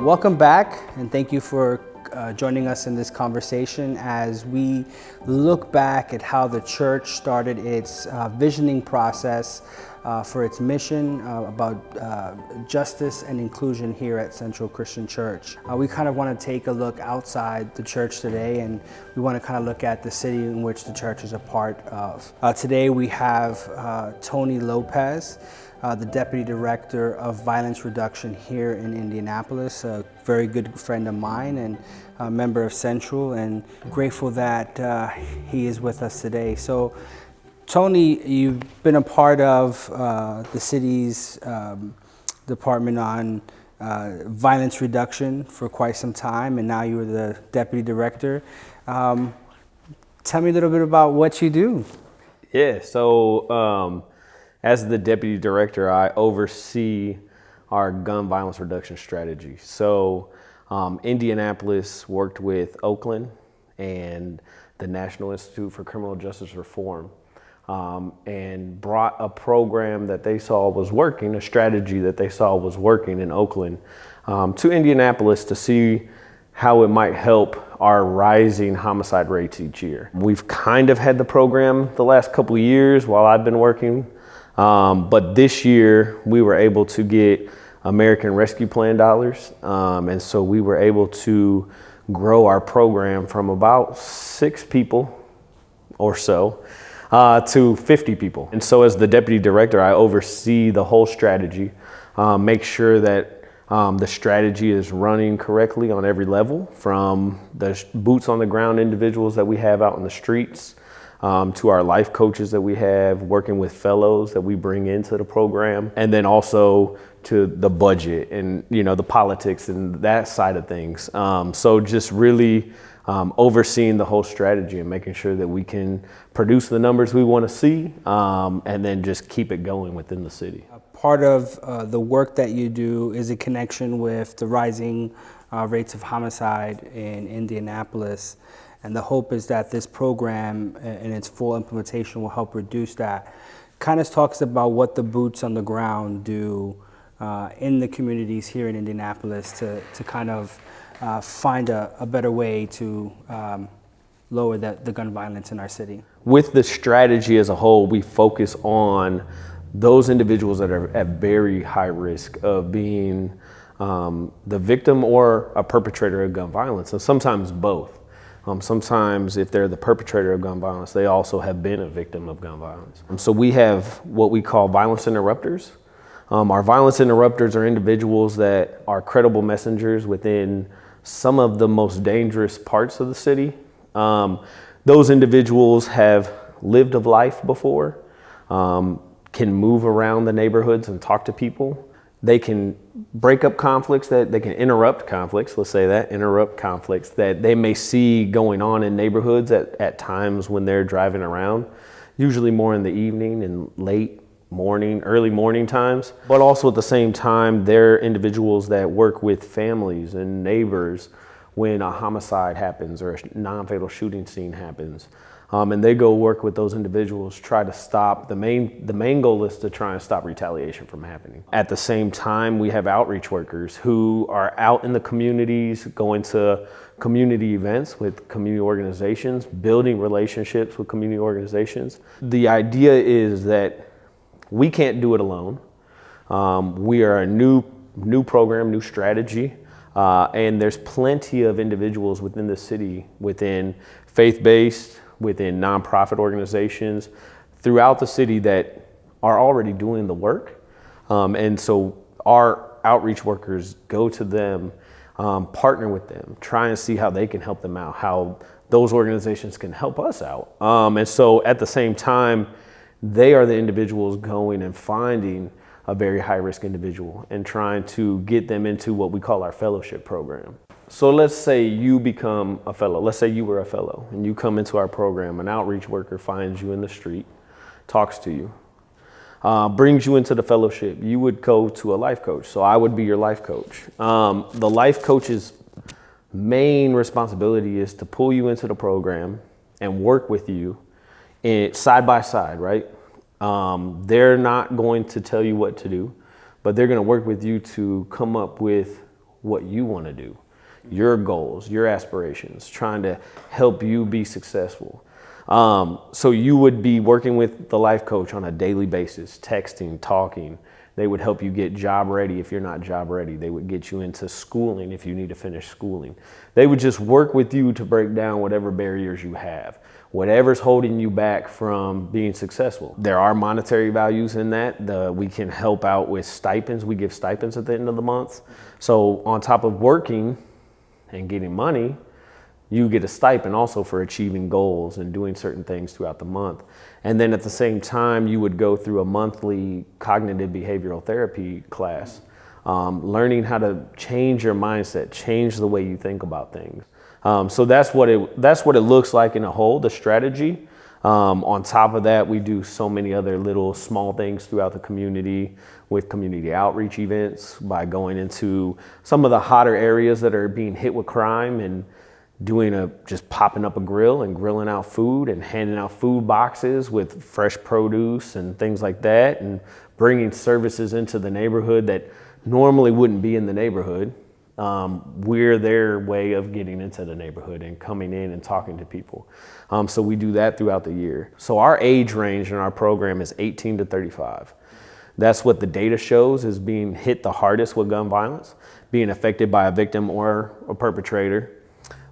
Welcome back, and thank you for joining us in this conversation as we look back at how the church started its visioning process for its mission about justice and inclusion here at Central Christian Church. We kind of want to take a look outside the church today, and we want to kind of look at the city in which the church is a part of. Today we have Tony Lopez, the Deputy Director of Violence Reduction here in Indianapolis, a very good friend of mine and a member of Central, and grateful that he is with us today. So, Tony, you've been a part of the city's Department on Violence Reduction for quite some time, and now you're the Deputy Director. Tell me a little bit about what you do. Yeah, so as the Deputy Director, I oversee our gun violence reduction strategy. So Indianapolis worked with Oakland and the National Institute for Criminal Justice Reform and brought a program that they saw was working, a strategy that they saw was working in Oakland to Indianapolis to see how it might help our rising homicide rates each year. We've kind of had the program the last couple of years while I've been working. But this year we were able to get American Rescue Plan dollars. And so we were able to grow our program from about 6 people or so to 50 people. And so as the Deputy Director, I oversee the whole strategy, make sure that the strategy is running correctly on every level, from the boots on the ground individuals that we have out in the streets, to our life coaches that we have, working with fellows that we bring into the program, and then also to the budget and, the politics and that side of things. So just really overseeing the whole strategy and making sure that we can produce the numbers we want to see, and then just keep it going within the city. Part of the work that you do is a connection with the rising rates of homicide in Indianapolis. And the hope is that this program and its full implementation will help reduce that. Kind of talks about what the boots on the ground do in the communities here in Indianapolis to kind of find a better way to lower the gun violence in our city. With the strategy as a whole, we focus on those individuals that are at very high risk of being the victim or a perpetrator of gun violence, and sometimes both. Sometimes if they're the perpetrator of gun violence, they also have been a victim of gun violence. So we have what we call violence interrupters. Our violence interrupters are individuals that are credible messengers within some of the most dangerous parts of the city. Those individuals have lived a life before, can move around the neighborhoods and talk to people. They can break up conflicts, that they can interrupt conflicts, let's say that, interrupt conflicts that they may see going on in neighborhoods at times when they're driving around, usually more in the evening and late morning, early morning times. But also at the same time, they're individuals that work with families and neighbors when a homicide happens or a non-fatal shooting scene happens. And they go work with those individuals, try to stop. The main goal is to try and stop retaliation from happening. At the same time, we have outreach workers who are out in the communities, going to community events with community organizations, building relationships with community organizations. The idea is that we can't do it alone. We are a new program, new strategy, and there's plenty of individuals within the city, within faith-based, within nonprofit organizations throughout the city that are already doing the work. And so our outreach workers go to them, partner with them, try and see how they can help them out, how those organizations can help us out. And so at the same time, they are the individuals going and finding a very high risk individual and trying to get them into what we call our fellowship program. So let's say you become a fellow. Let's say you were a fellow and you come into our program. An outreach worker finds you in the street, talks to you, brings you into the fellowship. You would go to a life coach. So I would be your life coach. The life coach's main responsibility is to pull you into the program and work with you side by side, right? They're not going to tell you what to do, but they're going to work with you to come up with what you want to do, your goals, your aspirations, trying to help you be successful. So you would be working with the life coach on a daily basis, texting, talking. They would help you get job ready if you're not job ready. They would get you into schooling if you need to finish schooling. They would just work with you to break down whatever barriers you have, whatever's holding you back from being successful. There are monetary values in that. We can help out with stipends. We give stipends at the end of the month. So on top of working and getting money, you get a stipend also for achieving goals and doing certain things throughout the month. And then at the same time, you would go through a monthly cognitive behavioral therapy class, learning how to change your mindset, change the way you think about things. So that's what it looks like in a whole, the strategy. On top of that, we do so many other little small things throughout the community with community outreach events by going into some of the hotter areas that are being hit with crime and just popping up a grill and grilling out food and handing out food boxes with fresh produce and things like that, and bringing services into the neighborhood that normally wouldn't be in the neighborhood. We're their way of getting into the neighborhood and coming in and talking to people. So we do that throughout the year. So our age range in our program is 18 to 35. That's what the data shows is being hit the hardest with gun violence, being affected by a victim or a perpetrator.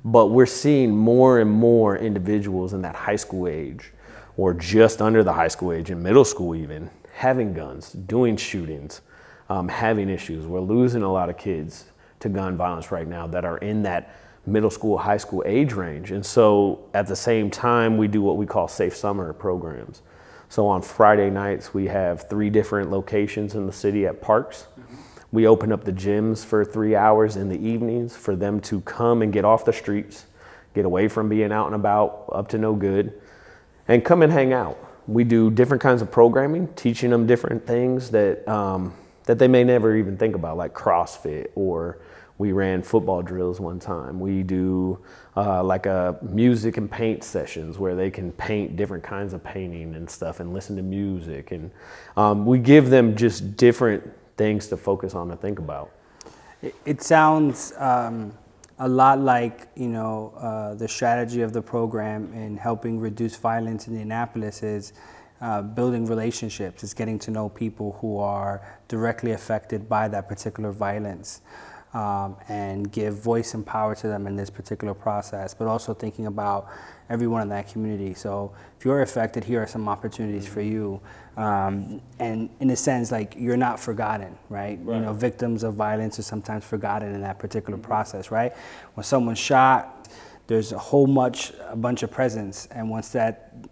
But we're seeing more and more individuals in that high school age or just under the high school age, in middle school even, having guns, doing shootings, having issues. We're losing a lot of kids to gun violence right now that are in that middle school, high school age range. And so at the same time, we do what we call safe summer programs. So on Friday nights, we have 3 different locations in the city at parks. We open up the gyms for 3 hours in the evenings for them to come and get off the streets, get away from being out and about, up to no good, and come and hang out. We do different kinds of programming, teaching them different things that they may never even think about, like CrossFit, or we ran football drills one time. We do like a music and paint sessions where they can paint different kinds of painting and stuff and listen to music. And we give them just different things to focus on and think about. It sounds a lot like, the strategy of the program in helping reduce violence in Indianapolis is building relationships. It's getting to know people who are directly affected by that particular violence, and give voice and power to them in this particular process, but also thinking about everyone in that community. So if you're affected, here are some opportunities for you. And in a sense, like, you're not forgotten, right? Victims of violence are sometimes forgotten in that particular process, right? When someone's shot, there's a bunch of presence. And once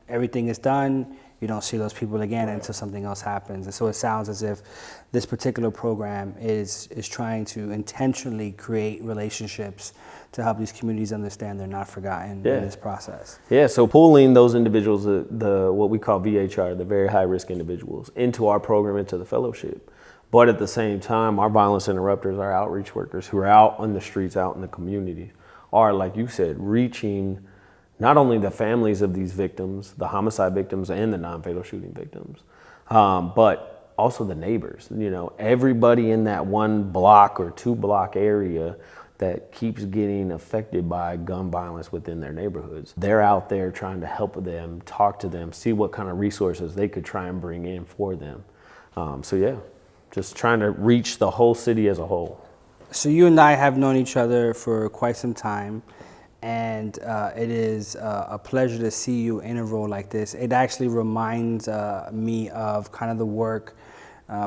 everything is done, you don't see those people again until something else happens. And so it sounds as if this particular program is trying to intentionally create relationships to help these communities understand they're not forgotten in this process. Yeah, so pulling those individuals, the what we call VHR, the very high risk individuals, into our program, into the fellowship. But at the same time, our violence interrupters, our outreach workers who are out on the streets, out in the community, are, like you said, reaching not only the families of these victims, the homicide victims and the non-fatal shooting victims, but also the neighbors. Everybody in that 1 block or 2 block area that keeps getting affected by gun violence within their neighborhoods. They're out there trying to help them, talk to them, see what kind of resources they could try and bring in for them. Just trying to reach the whole city as a whole. So you and I have known each other for quite some time. And it is a pleasure to see you in a role like this. It actually reminds me of kind of the work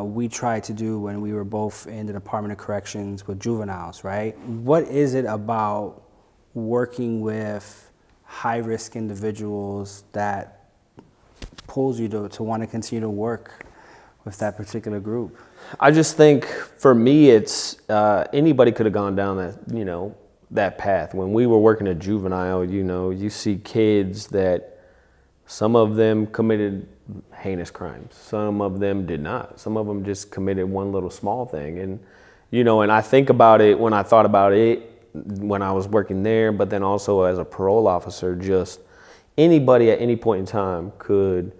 we tried to do when we were both in the Department of Corrections with juveniles, right? What is it about working with high-risk individuals that pulls you to want to continue to work with that particular group? I just think for me, it's anybody could have gone down that, that path. When we were working at juvenile, you see kids that some of them committed heinous crimes. Some of them did not. Some of them just committed one little small thing. And, and I think about it when I thought about it when I was working there, but then also as a parole officer, just anybody at any point in time could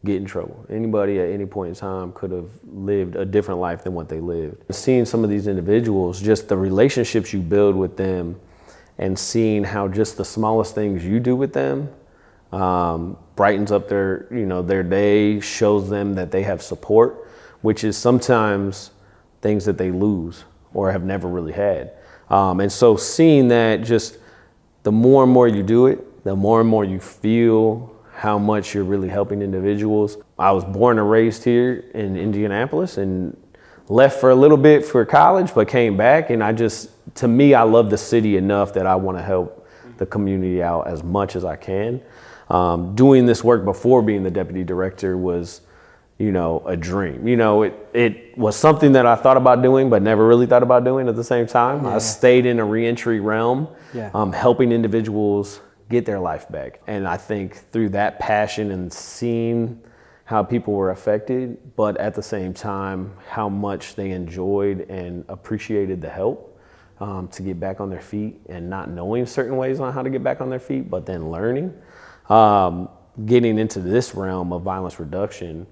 get in trouble. Anybody at any point in time could have lived a different life than what they lived. Seeing some of these individuals, just the relationships you build with them, and seeing how just the smallest things you do with them brightens up their day, shows them that they have support, which is sometimes things that they lose or have never really had. And so seeing that, just the more and more you do it, the more and more you feel how much you're really helping individuals. I was born and raised here in Indianapolis and left for a little bit for college, but came back. And to me, I love the city enough that I want to help the community out as much as I can. Doing this work before being the deputy director was, a dream. It was something that I thought about doing, but never really thought about doing at the same time. Yeah. I stayed in a reentry realm, helping individuals get their life back. And I think through that passion and seeing how people were affected, but at the same time, how much they enjoyed and appreciated the help to get back on their feet, and not knowing certain ways on how to get back on their feet, but then learning. Getting into this realm of violence reduction,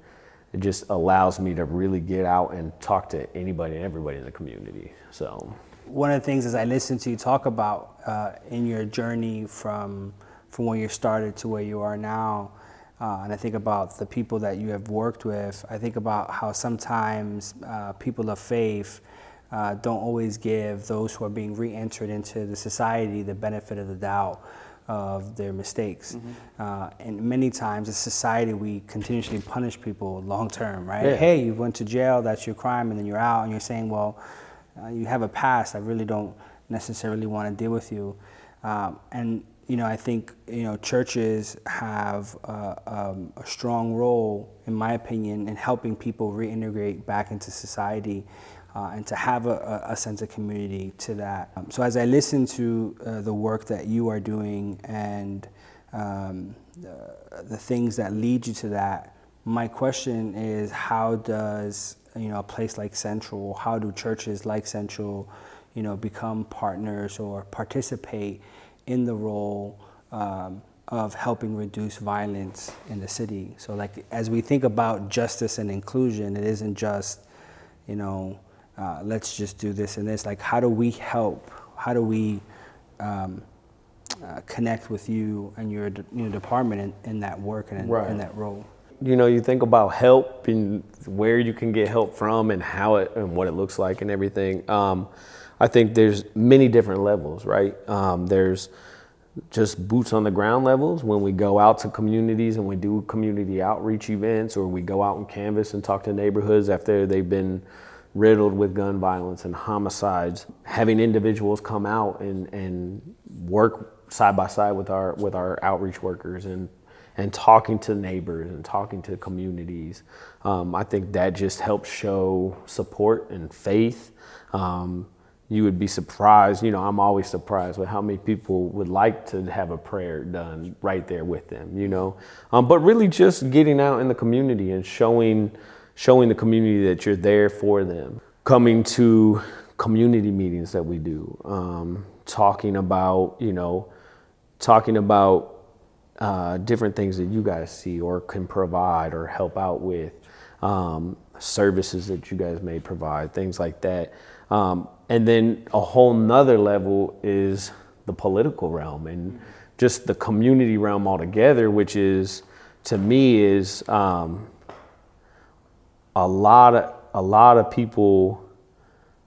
it just allows me to really get out and talk to anybody and everybody in the community. So one of the things as I listen to you talk about in your journey from where you started to where you are now, and I think about the people that you have worked with, I think about how sometimes people of faith don't always give those who are being re-entered into the society the benefit of the doubt of their mistakes. And many times as society, we continuously punish people long term, right? Yeah. Hey, you went to jail, that's your crime, and then you're out and you're saying, well, you have a past, I really don't necessarily want to deal with you. And I think, churches have a strong role, in my opinion, in helping people reintegrate back into society and to have a sense of community to that. So as I listen to the work that you are doing and the things that lead you to that, my question is, how does a place like Central, how do churches like Central, become partners or participate in the role of helping reduce violence in the city? So like, as we think about justice and inclusion, it isn't just, let's just do this and this. Like, how do we help? How do we connect with you and your department in that work and in that role? You think about help and where you can get help from and how it and what it looks like and everything. I think there's many different levels, right? There's just boots on the ground levels when we go out to communities and we do community outreach events, or we go out and canvas and talk to neighborhoods after they've been riddled with gun violence and homicides. Having individuals come out and work side by side with our outreach workers and talking to neighbors and talking to communities. I think that just helps show support and faith. You would be surprised, I'm always surprised with how many people would like to have a prayer done right there with them, But really just getting out in the community and showing the community that you're there for them. Coming to community meetings that we do, talking about different things that you guys see or can provide or help out with, services that you guys may provide, things like that. And then a whole nother level is the political realm and just the community realm altogether, which is, to me, is a lot of people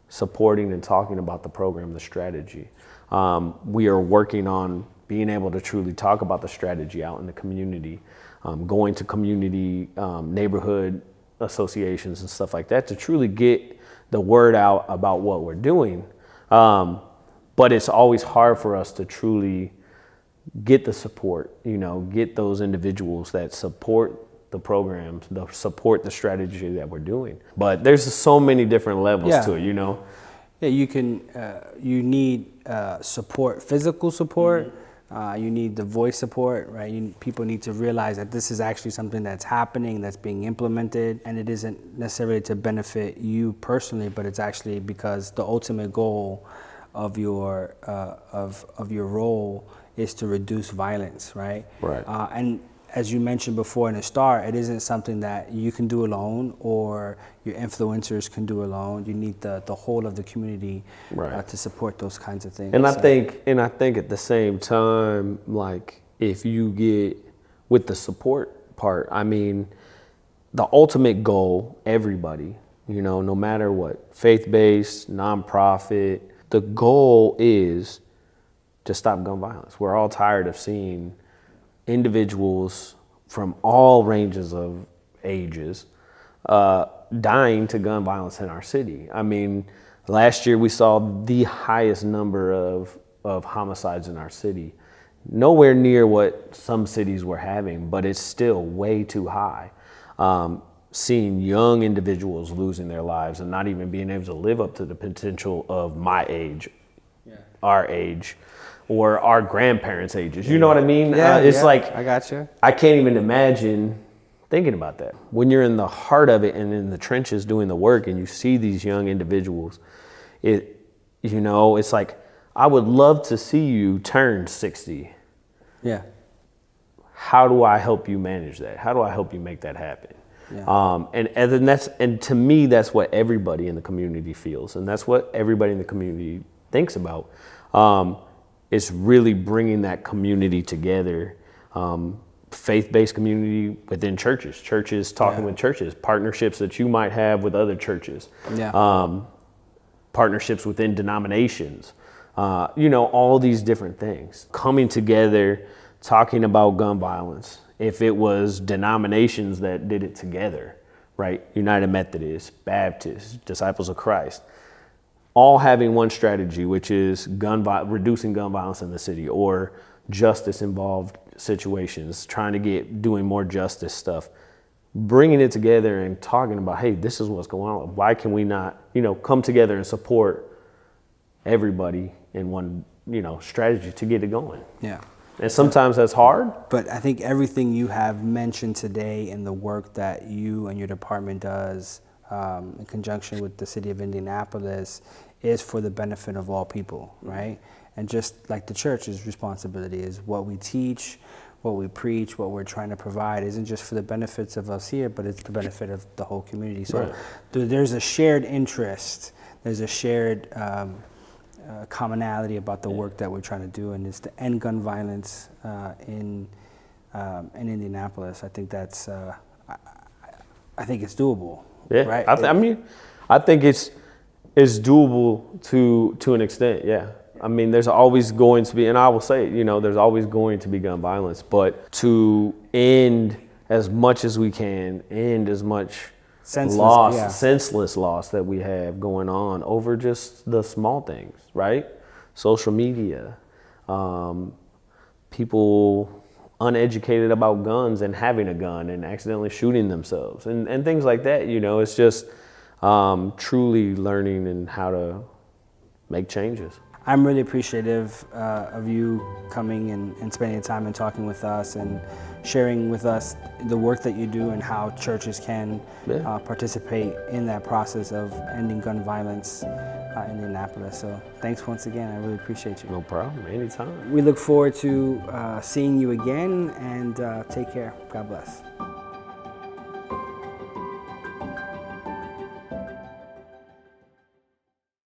supporting and talking about the program, the strategy. We are working on being able to truly talk about the strategy out in the community, going to community neighborhood associations and stuff like that to truly get the word out about what we're doing. But it's always hard for us to truly get the support, get those individuals that support the programs, support the strategy that we're doing. But there's so many different levels to it, Yeah, you need support, physical support. You need the voice support, right? People need to realize that this is actually something that's happening, that's being implemented, and it isn't necessarily to benefit you personally, but it's actually because the ultimate goal of your role is to reduce violence, right? Right. And as you mentioned before in the start, it isn't something that you can do alone or your influencers can do alone. You need the whole of the community to support those kinds of things. And I think at the same time, like if you get with the support part, I mean, the ultimate goal, everybody, no matter what, faith-based, nonprofit, the goal is to stop gun violence. We're all tired of seeing individuals from all ranges of ages dying to gun violence in our city. I mean, last year we saw the highest number of homicides in our city. Nowhere near what some cities were having, but it's still way too high. Seeing young individuals losing their lives and not even being able to live up to the potential of my age, our age, or our grandparents' ages. You know what I mean? It's like, I got you. I can't even imagine thinking about that. When you're in the heart of it and in the trenches doing the work and you see these young individuals, it's like, I would love to see you turn 60. Yeah. How do I help you manage that? How do I help you make that happen? Yeah. And to me, that's what everybody in the community feels. And that's what everybody in the community thinks about. It's really bringing that community together, faith-based community within churches talking with churches, partnerships that you might have with other churches, partnerships within denominations, all these different things. Coming together, talking about gun violence. If it was denominations that did it together, right? United Methodist, Baptist, Disciples of Christ, all having one strategy, which is reducing gun violence in the city or justice-involved situations, doing more justice stuff, bringing it together and talking about, hey, this is what's going on. Why can we not, come together and support everybody in one, strategy to get it going? Yeah. And sometimes that's hard. But I think everything you have mentioned today and the work that you and your department does in conjunction with the city of Indianapolis is for the benefit of all people, right? And just like the church's responsibility is what we teach, what we preach, what we're trying to provide isn't just for the benefits of us here, but it's the benefit of the whole community. So there's a shared interest, there's a shared commonality about the work that we're trying to do, and it's to end gun violence in Indianapolis. I think that's, I think it's doable. Yeah, right? I think it's doable to an extent. Yeah, I mean, there's always going to be, and I will say, there's always going to be gun violence, but to end as much as we can, end as much senseless loss that we have going on over just the small things, right? Social media, people uneducated about guns and having a gun and accidentally shooting themselves and things like that. It's just truly learning and how to make changes. I'm really appreciative of you coming and spending time and talking with us and sharing with us the work that you do and how churches can participate in that process of ending gun violence in Indianapolis. So thanks once again. I really appreciate you. No problem. Anytime. We look forward to seeing you again, and take care. God bless.